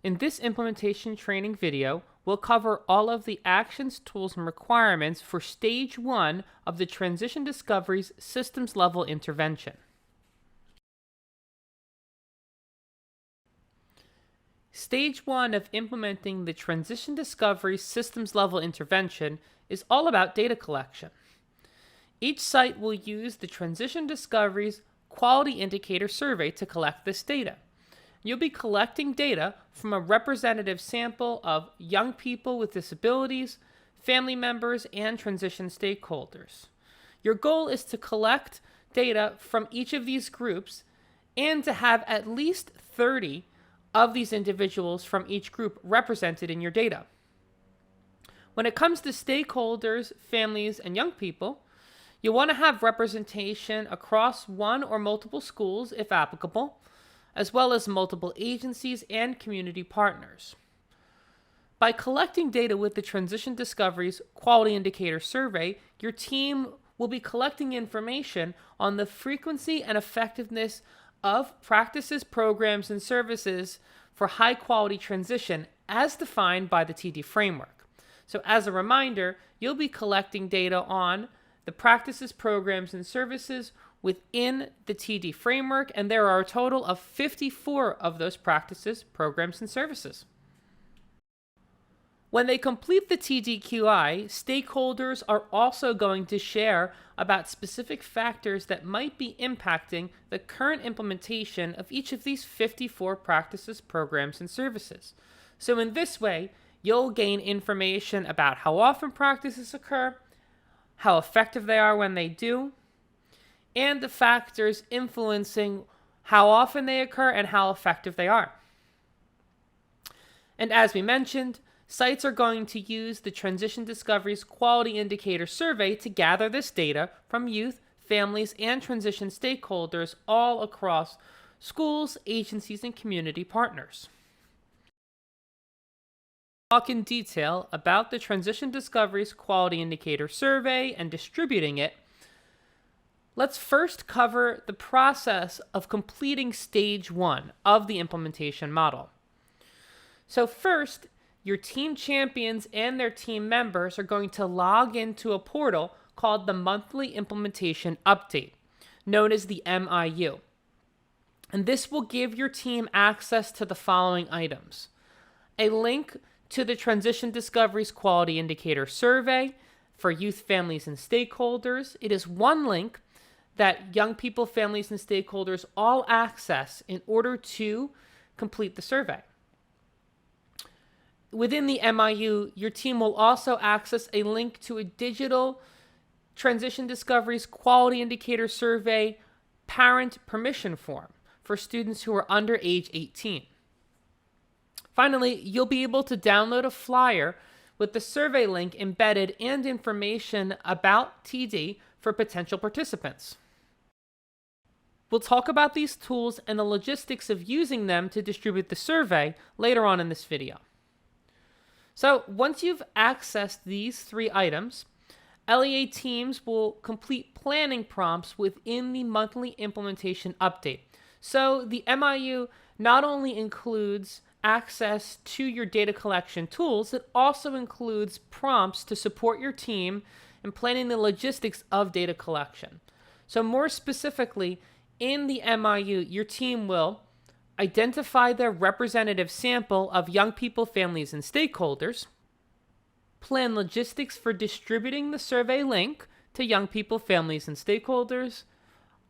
In this implementation training video, we'll cover all of the actions, tools, and requirements for Stage 1 of the Transition Discovery's Systems Level Intervention. Stage 1 of implementing the Transition Discovery Systems Level Intervention is all about data collection. Each site will use the Transition Discovery's Quality Indicator Survey to collect this data. You'll be collecting data from a representative sample of young people with disabilities, family members, and transition stakeholders. Your goal is to collect data from each of these groups and to have at least 30 of these individuals from each group represented in your data. When it comes to stakeholders, families, and young people, you'll want to have representation across one or multiple schools, if applicable, as well as multiple agencies and community partners. By collecting data with the Transition Discovery's Quality Indicator Survey, your team will be collecting information on the frequency and effectiveness of practices, programs, and services for high-quality transition as defined by the TD framework. So as a reminder, you'll be collecting data on the practices, programs, and services within the TD framework, and there are a total of 54 of those practices, programs, and services. When they complete the TDQI, stakeholders are also going to share about specific factors that might be impacting the current implementation of each of these 54 practices, programs, and services. So in this way, you'll gain information about how often practices occur, how effective they are when they do, and the factors influencing how often they occur and how effective they are. And as we mentioned, sites are going to use the Transition Discovery's Quality Indicator Survey to gather this data from youth, families, and transition stakeholders all across schools, agencies, and community partners. Talk in detail about the Transition Discovery's Quality Indicator Survey and distributing it. Let's first cover the process of completing Stage 1 of the implementation model. So first, your team champions and their team members are going to log into a portal called the Monthly Implementation Update, known as the MIU. And this will give your team access to the following items: a link to the Transition Discovery's Quality Indicator Survey for youth, families, and stakeholders. It is one link that young people, families, and stakeholders all access in order to complete the survey. Within the MIU, your team will also access a link to a digital Transition Discovery's Quality Indicator Survey parent permission form for students who are under age 18. Finally, you'll be able to download a flyer with the survey link embedded and information about TD for potential participants. We'll talk about these tools and the logistics of using them to distribute the survey later on in this video. So once you've accessed these 3 items, LEA teams will complete planning prompts within the monthly implementation update. So the MIU not only includes access to your data collection tools, it also includes prompts to support your team in planning the logistics of data collection. So more specifically, in the MIU, your team will identify their representative sample of young people, families, and stakeholders, plan logistics for distributing the survey link to young people, families, and stakeholders,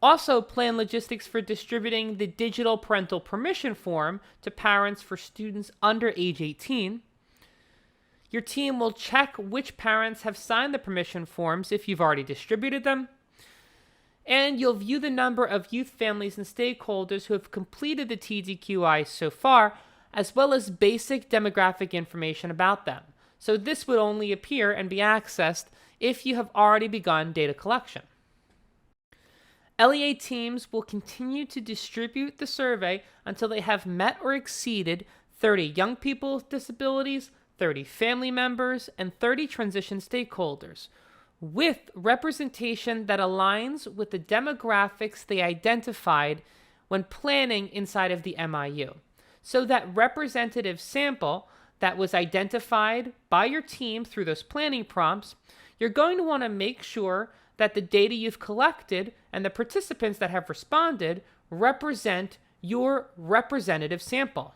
also plan logistics for distributing the digital parental permission form to parents for students under age 18. Your team will check which parents have signed the permission forms if you've already distributed them. And you'll view the number of youth, families, and stakeholders who have completed the TDQI so far, as well as basic demographic information about them. So this would only appear and be accessed if you have already begun data collection. LEA teams will continue to distribute the survey until they have met or exceeded 30 young people with disabilities, 30 family members, and 30 transition stakeholders, with representation that aligns with the demographics they identified when planning inside of the MIU. So that representative sample that was identified by your team through those planning prompts, you're going to want to make sure that the data you've collected and the participants that have responded represent your representative sample.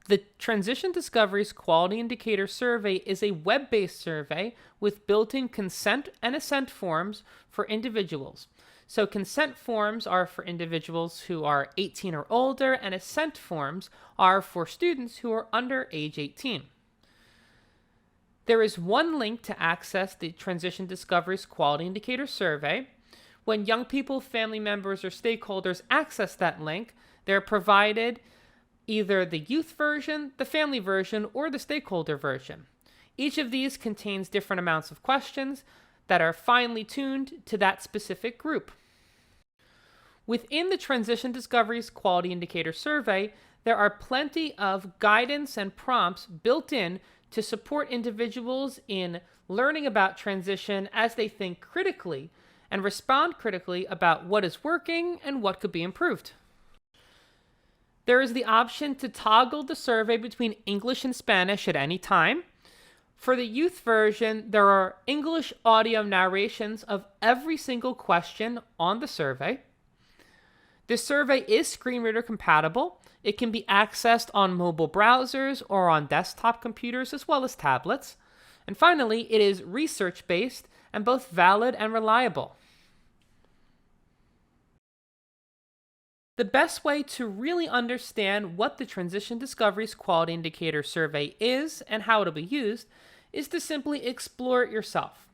The Transition Discoveries Quality Indicator Survey is a web-based survey with built-in consent and assent forms for individuals. So consent forms are for individuals who are 18 or older, and assent forms are for students who are under age 18. There is one link to access the Transition Discoveries Quality Indicator Survey. When young people, family members, or stakeholders access that link, they're provided either the youth version, the family version, or the stakeholder version. Each of these contains different amounts of questions that are finely tuned to that specific group. Within the Transition Discoveries Quality Indicator Survey, there are plenty of guidance and prompts built in to support individuals in learning about transition as they think critically and respond critically about what is working and what could be improved. There is the option to toggle the survey between English and Spanish at any time. For the youth version, there are English audio narrations of every single question on the survey. This survey is screen reader compatible. It can be accessed on mobile browsers or on desktop computers as well as tablets. And finally, it is research-based and both valid and reliable. The best way to really understand what the Transition Discoveries Quality Indicator Survey is and how it'll be used is to simply explore it yourself.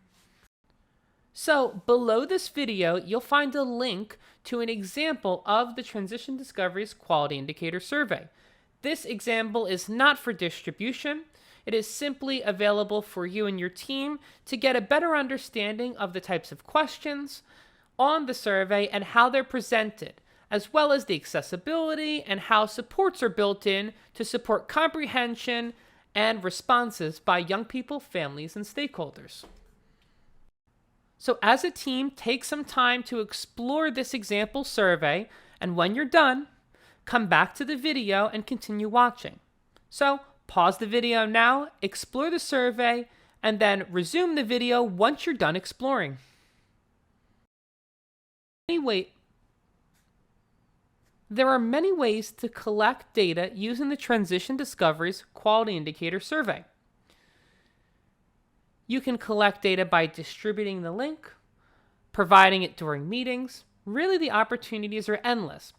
So below this video, you'll find a link to an example of the Transition Discoveries Quality Indicator Survey. This example is not for distribution. It is simply available for you and your team to get a better understanding of the types of questions on the survey and how they're presented, as well as the accessibility and how supports are built in to support comprehension and responses by young people, families, and stakeholders. So as a team, take some time to explore this example survey, and when you're done, come back to the video and continue watching. So pause the video now, explore the survey, and then resume the video once you're done exploring. There are many ways to collect data using the Transition Discoveries Quality Indicator Survey. You can collect data by distributing the link, providing it during meetings. Really, the opportunities are endless.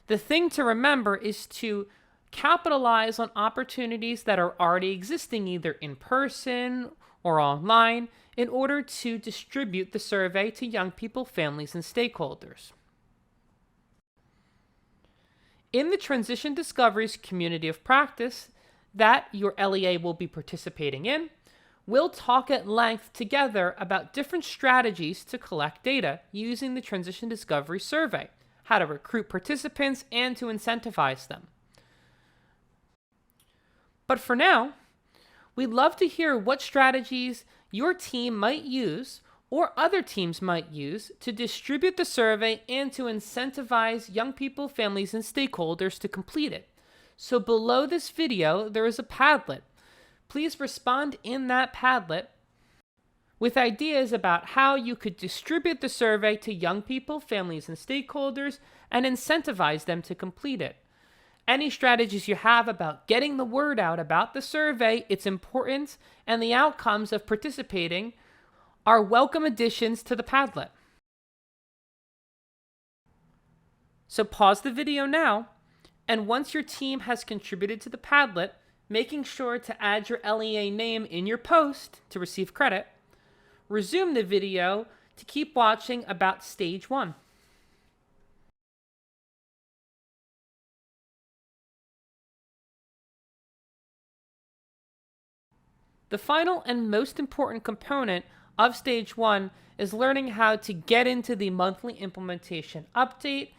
The thing to remember is to capitalize on opportunities that are already existing either in person or online in order to distribute the survey to young people, families, and stakeholders. In the Transition Discoveries Community of Practice that your LEA will be participating in, we'll talk at length together about different strategies to collect data using the Transition Discovery Survey, how to recruit participants, and to incentivize them. But for now, we'd love to hear what strategies your team might use or other teams might use to distribute the survey and to incentivize young people, families, and stakeholders to complete it. So below this video, there is a Padlet. Please respond in that Padlet with ideas about how you could distribute the survey to young people, families, and stakeholders and incentivize them to complete it. Any strategies you have about getting the word out about the survey, its importance, and the outcomes of participating are welcome additions to the Padlet. So pause the video now, and once your team has contributed to the Padlet, making sure to add your LEA name in your post to receive credit, resume the video to keep watching about Stage 1. The final and most important component of Stage 1 is learning how to get into the monthly implementation update,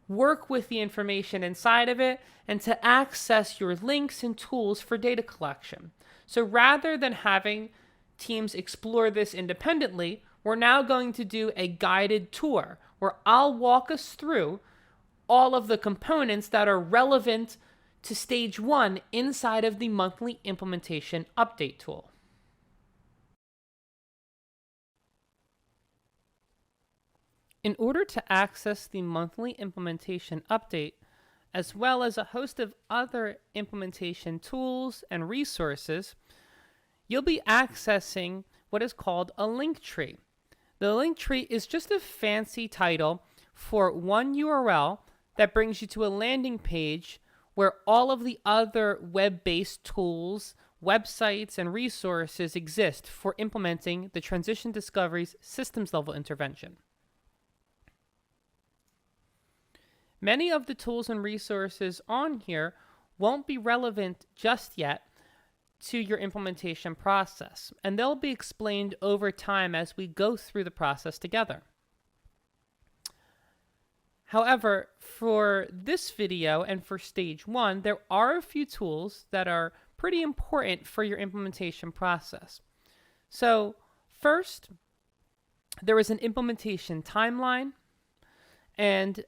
work with the information inside of it, and to access your links and tools for data collection. So rather than having teams explore this independently, we're now going to do a guided tour where I'll walk us through all of the components that are relevant to stage 1 inside of the monthly implementation update tool. In order to access the monthly implementation update, as well as a host of other implementation tools and resources, you'll be accessing what is called a link tree. The link tree is just a fancy title for one URL that brings you to a landing page where all of the other web-based tools, websites, and resources exist for implementing the Transition Discovery's systems level intervention. Many of the tools and resources on here won't be relevant just yet to your implementation process, and they'll be explained over time as we go through the process together. However, for this video and for stage 1, there are a few tools that are pretty important for your implementation process. So first, there is an implementation timeline, and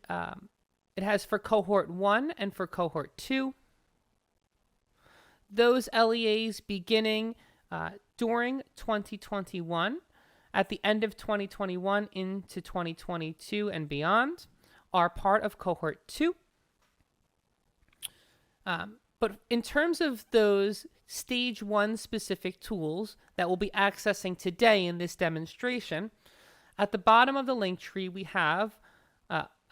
it has for cohort 1 and for cohort 2. Those LEAs beginning during 2021, at the end of 2021 into 2022 and beyond, are part of cohort 2. But in terms of those stage 1 specific tools that we'll be accessing today in this demonstration, at the bottom of the link tree we have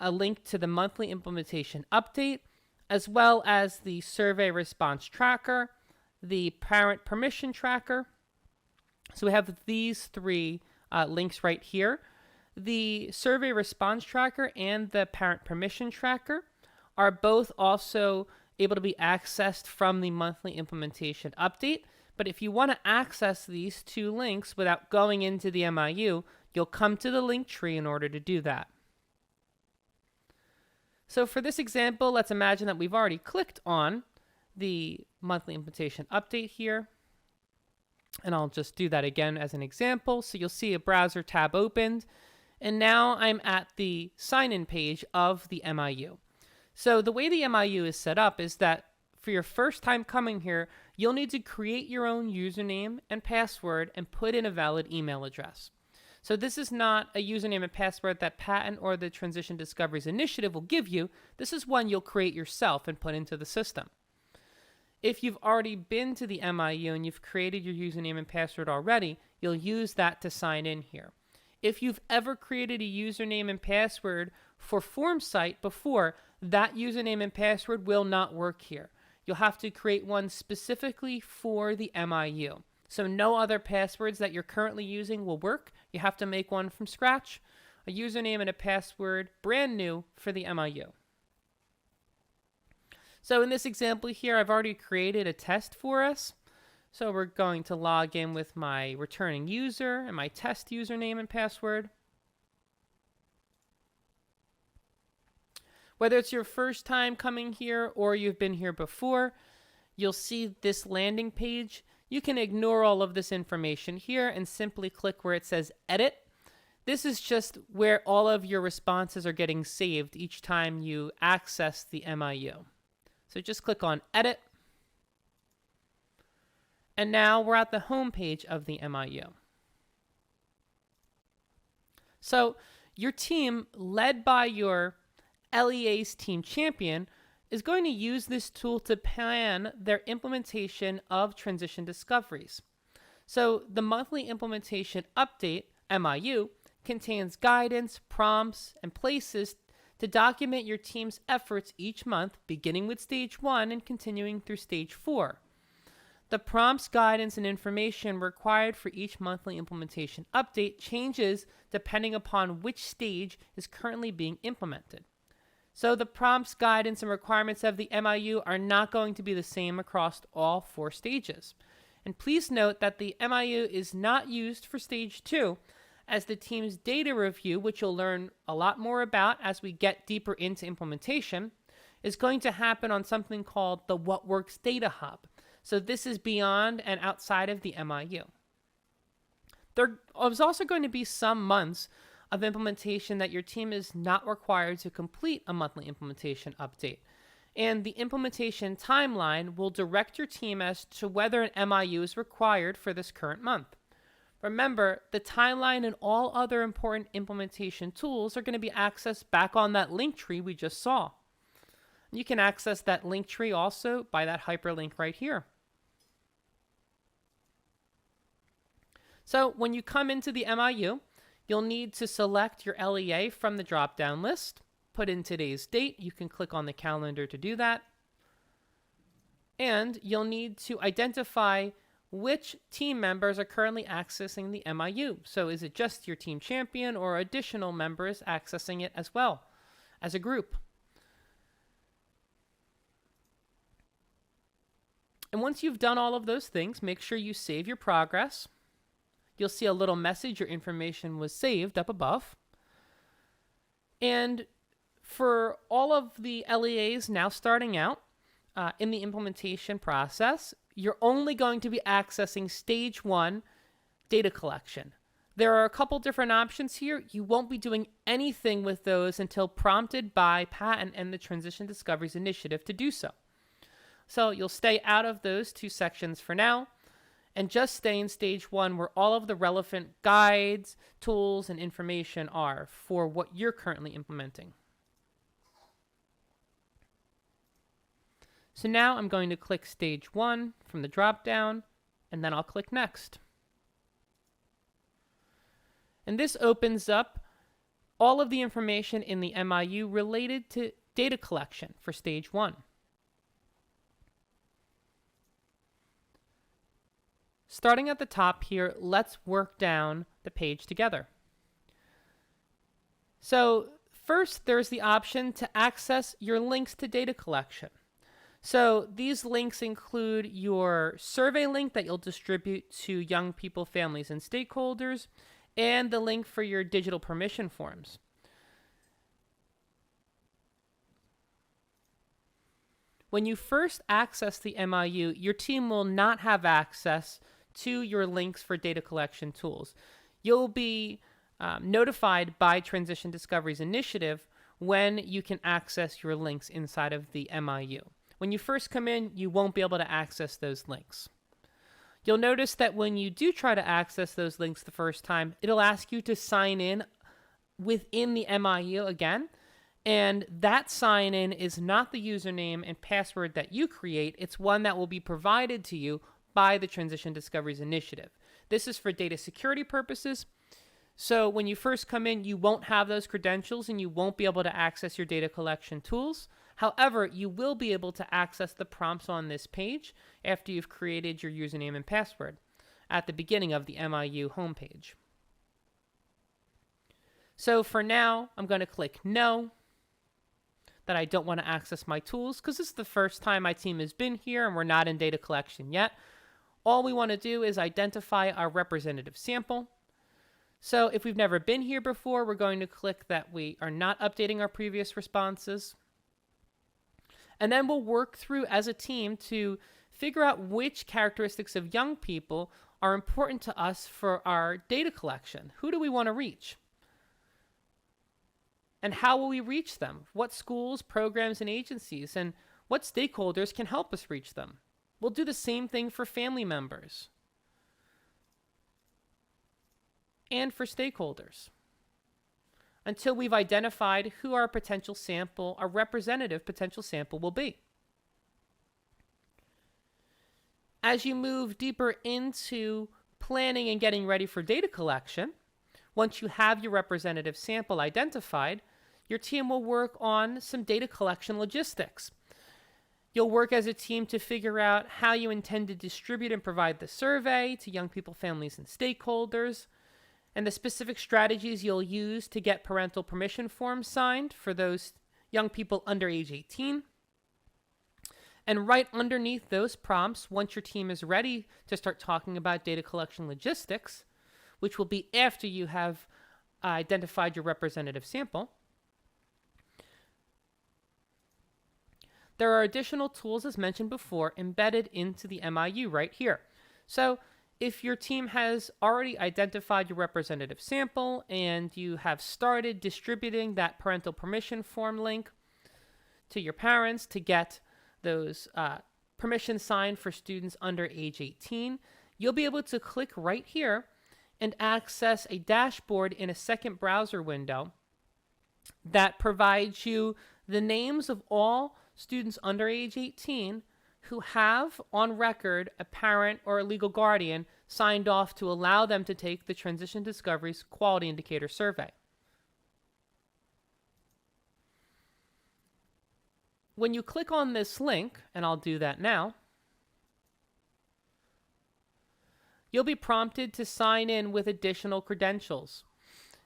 a link to the monthly implementation update, as well as the survey response tracker, the parent permission tracker. So we have these three links right here. The survey response tracker and the parent permission tracker are both also able to be accessed from the monthly implementation update. But if you want to access these two links without going into the MIU, you'll come to the link tree in order to do that. So for this example, let's imagine that we've already clicked on the monthly implementation update here. And I'll just do that again as an example. So you'll see a browser tab opened. And now I'm at the sign-in page of the MIU. So the way the MIU is set up is that for your first time coming here, you'll need to create your own username and password and put in a valid email address. So this is not a username and password that Patent or the Transition Discoveries Initiative will give you. This is one you'll create yourself and put into the system. If you've already been to the MIU and you've created your username and password already, you'll use that to sign in here. If you've ever created a username and password for FormSite before, that username and password will not work here. You'll have to create one specifically for the MIU. So no other passwords that you're currently using will work. You have to make one from scratch, a username and a password brand new for the MIU. So in this example here, I've already created a test for us. So we're going to log in with my returning user and my test username and password. Whether it's your first time coming here or you've been here before, you'll see this landing page. You can ignore all of this information here and simply click where it says Edit. This is just where all of your responses are getting saved each time you access the MIU. So just click on Edit. And now we're at the home page of the MIU. So your team, led by your LEA's team champion, is going to use this tool to plan their implementation of transition discoveries. So the monthly implementation update, MIU, contains guidance, prompts, and places to document your team's efforts each month, beginning with stage 1 and continuing through stage 4. The prompts, guidance, and information required for each monthly implementation update changes depending upon which stage is currently being implemented. So the prompts, guidance, and requirements of the MIU are not going to be the same across all 4 stages. And please note that the MIU is not used for stage 2, as the team's data review, which you'll learn a lot more about as we get deeper into implementation, is going to happen on something called the What Works Data Hub. So this is beyond and outside of the MIU. There is also going to be some months of implementation that your team is not required to complete a monthly implementation update. And the implementation timeline will direct your team as to whether an MIU is required for this current month. Remember, the timeline and all other important implementation tools are going to be accessed back on that link tree we just saw. You can access that link tree also by that hyperlink right here. So when you come into the MIU, you'll need to select your LEA from the drop-down list, put in today's date. You can click on the calendar to do that. And you'll need to identify which team members are currently accessing the MIU. So is it just your team champion or additional members accessing it as well as a group? And once you've done all of those things, make sure you save your progress. You'll see a little message, your information was saved up above. And for all of the LEAs now starting out in the implementation process, you're only going to be accessing stage 1 data collection. There are a couple different options here. You won't be doing anything with those until prompted by patent and the Transition Discoveries Initiative to do so. So you'll stay out of those two sections for now and just stay in stage 1 where all of the relevant guides, tools, and information are for what you're currently implementing. So now I'm going to click stage 1 from the drop-down, and then I'll click next. And this opens up all of the information in the MIU related to data collection for stage 1. Starting at the top here, let's work down the page together. So first, there's the option to access your links to data collection. So these links include your survey link that you'll distribute to young people, families, and stakeholders, and the link for your digital permission forms. When you first access the MIU, your team will not have access to your links for data collection tools. You'll be notified by Transition Discoveries Initiative when you can access your links inside of the MIU. When you first come in, you won't be able to access those links. You'll notice that when you do try to access those links the first time, it'll ask you to sign in within the MIU again. And that sign in is not the username and password that you create. It's one that will be provided to you by the Transition Discoveries Initiative. This is for data security purposes. So when you first come in, you won't have those credentials and you won't be able to access your data collection tools. However, you will be able to access the prompts on this page after you've created your username and password at the beginning of the MIU homepage. So for now, I'm going to click No, that I don't want to access my tools because this is the first time my team has been here and we're not in data collection yet. All we want to do is identify our representative sample. So if we've never been here before, we're going to click that we are not updating our previous responses. And then we'll work through as a team to figure out which characteristics of young people are important to us for our data collection. Who do we want to reach? And how will we reach them? What schools, programs, and agencies, and what stakeholders can help us reach them? We'll do the same thing for family members and for stakeholders until we've identified who our potential sample, our representative potential sample will be. As you move deeper into planning and getting ready for data collection, once you have your representative sample identified, your team will work on some data collection logistics. You'll work as a team to figure out how you intend to distribute and provide the survey to young people, families, and stakeholders, and the specific strategies you'll use to get parental permission forms signed for those young people under age 18. And right underneath those prompts, once your team is ready to start talking about data collection logistics, which will be after you have identified your representative sample, there are additional tools, as mentioned before, embedded into the MIU right here. So if your team has already identified your representative sample and you have started distributing that parental permission form link to your parents to get those permissions signed for students under age 18, you'll be able to click right here and access a dashboard in a second browser window that provides you the names of all students under age 18 who have on record a parent or a legal guardian signed off to allow them to take the Transition Discoveries Quality Indicator Survey. When you click on this link, and I'll do that now, you'll be prompted to sign in with additional credentials.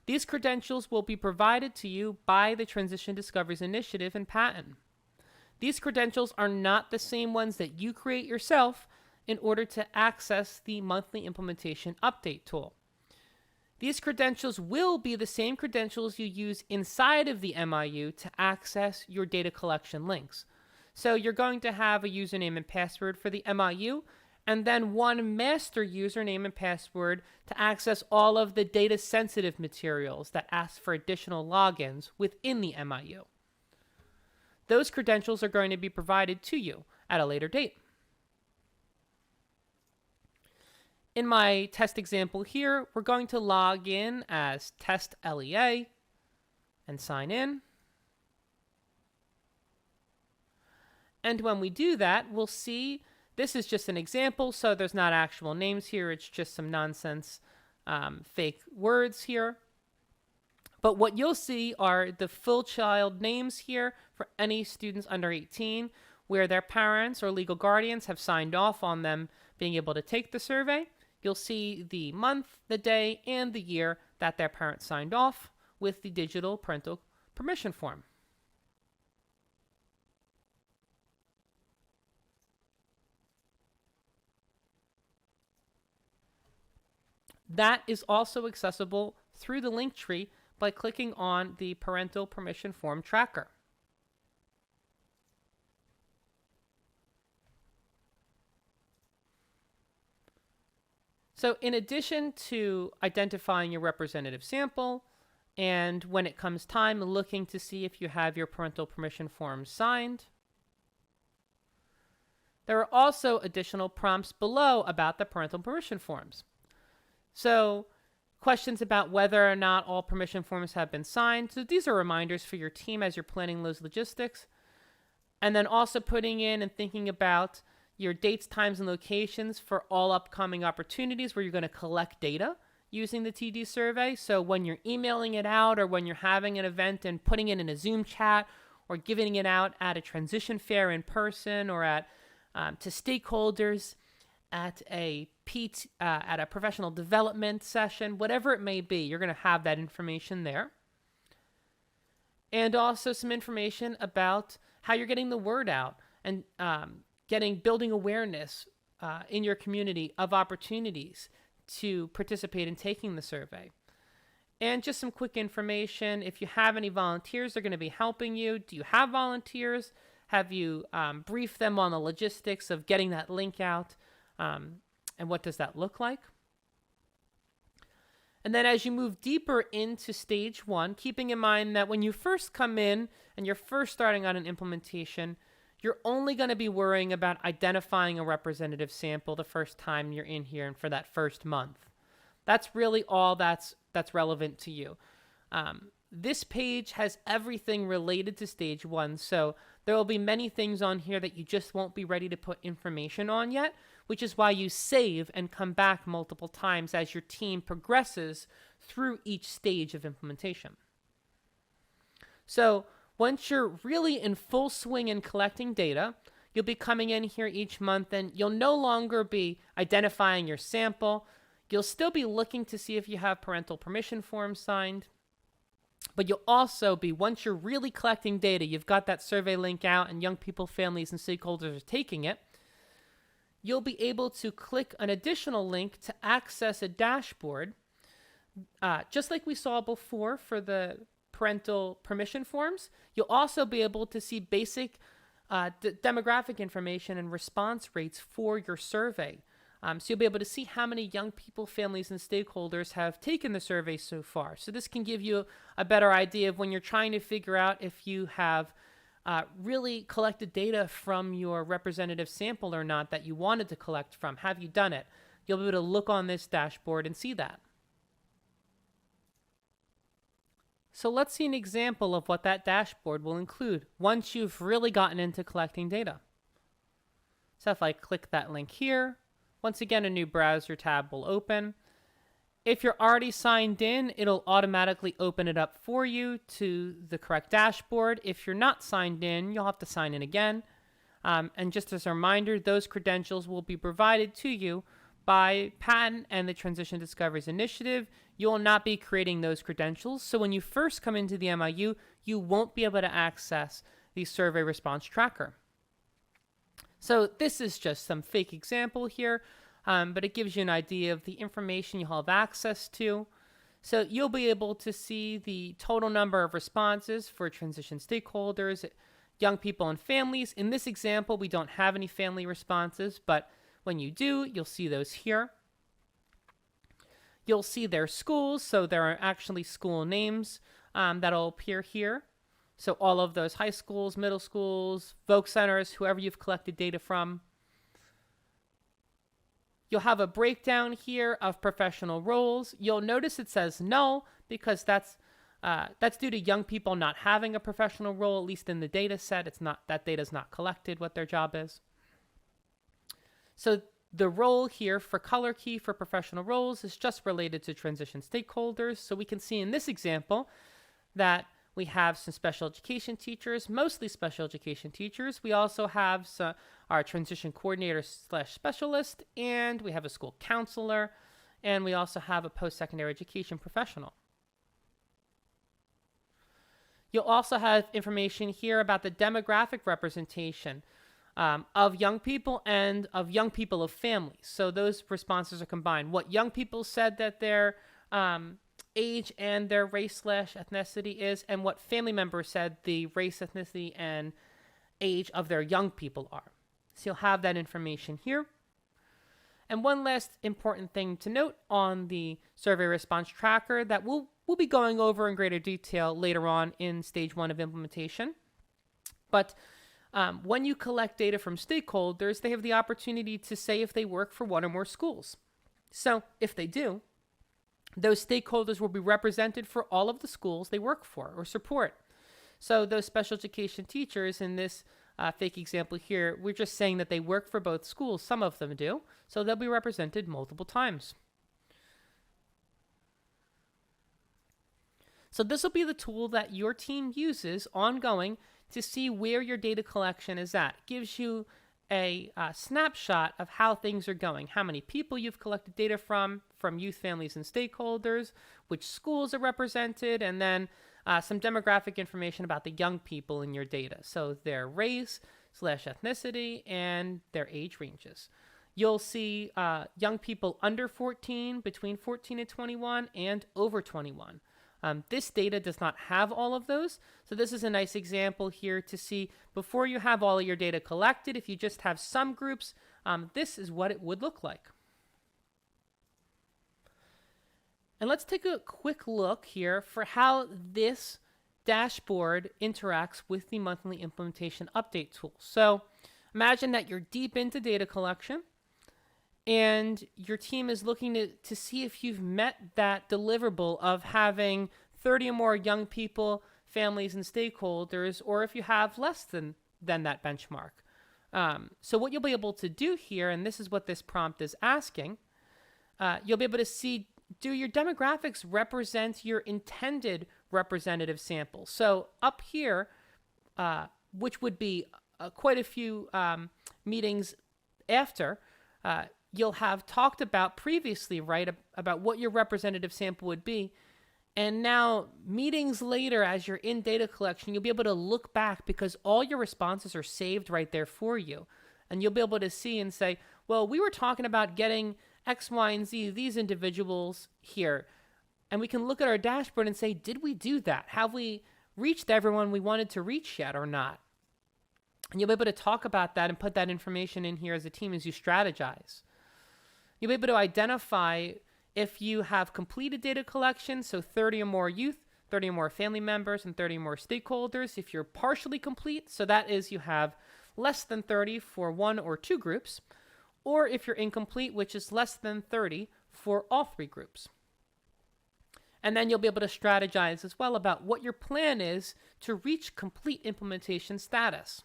These credentials will be provided to you by the Transition Discoveries Initiative and Patent. These credentials are not the same ones that you create yourself in order to access the monthly implementation update tool. These credentials will be the same credentials you use inside of the MIU to access your data collection links. So you're going to have a username and password for the MIU, and then one master username and password to access all of the data-sensitive materials that ask for additional logins within the MIU. Those credentials are going to be provided to you at a later date. In my test example here, we're going to log in as test LEA and sign in. And when we do that, we'll see this is just an example, so there's not actual names here. It's just some nonsense fake words here. But what you'll see are the full child names here for any students under 18 where their parents or legal guardians have signed off on them being able to take the survey. You'll see the month, the day, and the year that their parents signed off with the digital parental permission form. That is also accessible through the link tree by clicking on the Parental Permission Form Tracker. So in addition to identifying your representative sample, and when it comes time looking to see if you have your parental permission forms signed, there are also additional prompts below about the parental permission forms. So questions about whether or not all permission forms have been signed. So these are reminders for your team as you're planning those logistics. And then also putting in and thinking about your dates, times, and locations for all upcoming opportunities where you're going to collect data using the TD survey. So when you're emailing it out or when you're having an event and putting it in a Zoom chat or giving it out at a transition fair in person or at to stakeholders at a professional development session, whatever it may be, you're going to have that information there. And also some information about how you're getting the word out and building awareness in your community of opportunities to participate in taking the survey. And just some quick information. If you have any volunteers, they're going to be helping you. Do you have volunteers? Have you briefed them on the logistics of getting that link out? And what does that look like? And then as you move deeper into stage one, keeping in mind that when you first come in and you're first starting on an implementation, you're only going to be worrying about identifying a representative sample the first time you're in here and for that first month. That's really all that's relevant to you. This page has everything related to stage one, so there will be many things on here that you just won't be ready to put information on yet, which is why you save and come back multiple times as your team progresses through each stage of implementation. So once you're really in full swing in collecting data, you'll be coming in here each month and you'll no longer be identifying your sample. You'll still be looking to see if you have parental permission forms signed. But you'll also be, once you're really collecting data, you've got that survey link out and young people, families, and stakeholders are taking it, you'll be able to click an additional link to access a dashboard, just like we saw before for the parental permission forms. You'll also be able to see basic demographic information and response rates for your survey. So you'll be able to see how many young people, families, and stakeholders have taken the survey so far. So this can give you a better idea of when you're trying to figure out if you have really collected data from your representative sample or not that you wanted to collect from. Have you done it? You'll be able to look on this dashboard and see that. So let's see an example of what that dashboard will include once you've really gotten into collecting data. So if I click that link here, once again, a new browser tab will open. If you're already signed in, it'll automatically open it up for you to the correct dashboard. If you're not signed in, you'll have to sign in again. And just as a reminder, those credentials will be provided to you by Patent and the Transition Discoveries Initiative. You will not be creating those credentials. So when you first come into the MIU, you won't be able to access the survey response tracker. So this is just some fake example here. But it gives you an idea of the information you'll have access to. So you'll be able to see the total number of responses for transition stakeholders, young people and families. In this example, we don't have any family responses, but when you do, you'll see those here. You'll see their schools, so there are actually school names that'll appear here. So all of those high schools, middle schools, Voc centers, whoever you've collected data from. You'll have a breakdown here of professional roles. You'll notice it says null because that's due to young people not having a professional role, at least in the data set. It's not, that data is not collected, what their job is. So the role here for color key for professional roles is just related to transition stakeholders. So we can see in this example that we have some special education teachers, mostly special education teachers. We also have our transition coordinator / specialist, and we have a school counselor, and we also have a post-secondary education professional. You'll also have information here about the demographic representation of young people and of young people of families. So those responses are combined. What young people said that their age and their race / ethnicity is, and what family members said the race, ethnicity, and age of their young people are. So you'll have that information here. And one last important thing to note on the survey response tracker that we'll be going over in greater detail later on in stage 1 of implementation. But when you collect data from stakeholders, they have the opportunity to say if they work for one or more schools. So if they do, those stakeholders will be represented for all of the schools they work for or support. So those special education teachers in this fake example here, we're just saying that they work for both schools. Some of them do. So they'll be represented multiple times. So this will be the tool that your team uses ongoing to see where your data collection is at. It gives you a snapshot of how things are going, how many people you've collected data from youth, families, and stakeholders, which schools are represented, and then some demographic information about the young people in your data. So their race / ethnicity and their age ranges. You'll see young people under 14, between 14 and 21, and over 21. This data does not have all of those. So this is a nice example here to see before you have all of your data collected, if you just have some groups, this is what it would look like. And let's take a quick look here for how this dashboard interacts with the monthly implementation update tool. So imagine that you're deep into data collection and your team is looking to see if you've met that deliverable of having 30 or more young people, families, and stakeholders, or if you have less than that benchmark. So what you'll be able to do here, and this is what this prompt is asking, you'll be able to see, do your demographics represent your intended representative sample? So up here, which would be quite a few meetings after, you'll have talked about previously, right, about what your representative sample would be. And now meetings later, as you're in data collection, you'll be able to look back because all your responses are saved right there for you. And you'll be able to see and say, well, we were talking about getting X, Y, and Z, these individuals here. And we can look at our dashboard and say, did we do that? Have we reached everyone we wanted to reach yet or not? And you'll be able to talk about that and put that information in here as a team as you strategize. You'll be able to identify if you have completed data collection, so 30 or more youth, 30 or more family members, and 30 or more stakeholders. If you're partially complete, so that is you have less than 30 for one or two groups, or if you're incomplete, which is less than 30 for all three groups. And then you'll be able to strategize as well about what your plan is to reach complete implementation status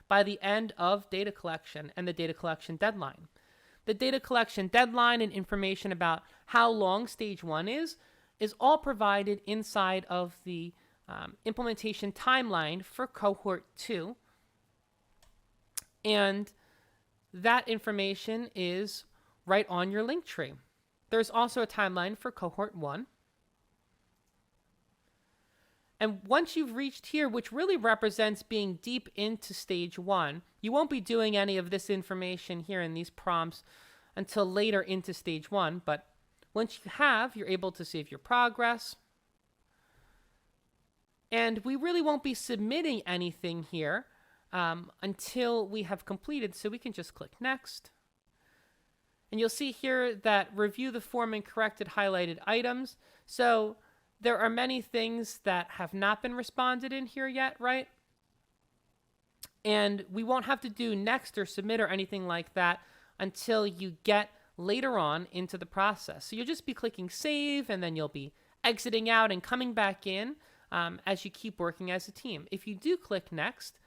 by the end of data collection and the data collection deadline. The data collection deadline and information about how long stage 1 is all provided inside of the implementation timeline for cohort 2. And that information is right on your link tree. There's also a timeline for cohort 1. And once you've reached here, which really represents being deep into stage 1, you won't be doing any of this information here in these prompts until later into stage 1. But once you have, you're able to save your progress. And we really won't be submitting anything here until we have completed. So we can just click next. And you'll see here that review the form and corrected highlighted items. So there are many things that have not been responded in here yet, right? And we won't have to do next or submit or anything like that until you get later on into the process. So you'll just be clicking save, and then you'll be exiting out and coming back in as you keep working as a team. If you do click next,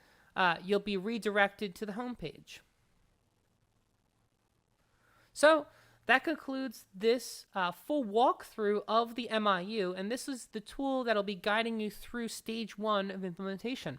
you'll be redirected to the home page. So that concludes this full walkthrough of the MIU, and this is the tool that'll be guiding you through stage 1 of implementation.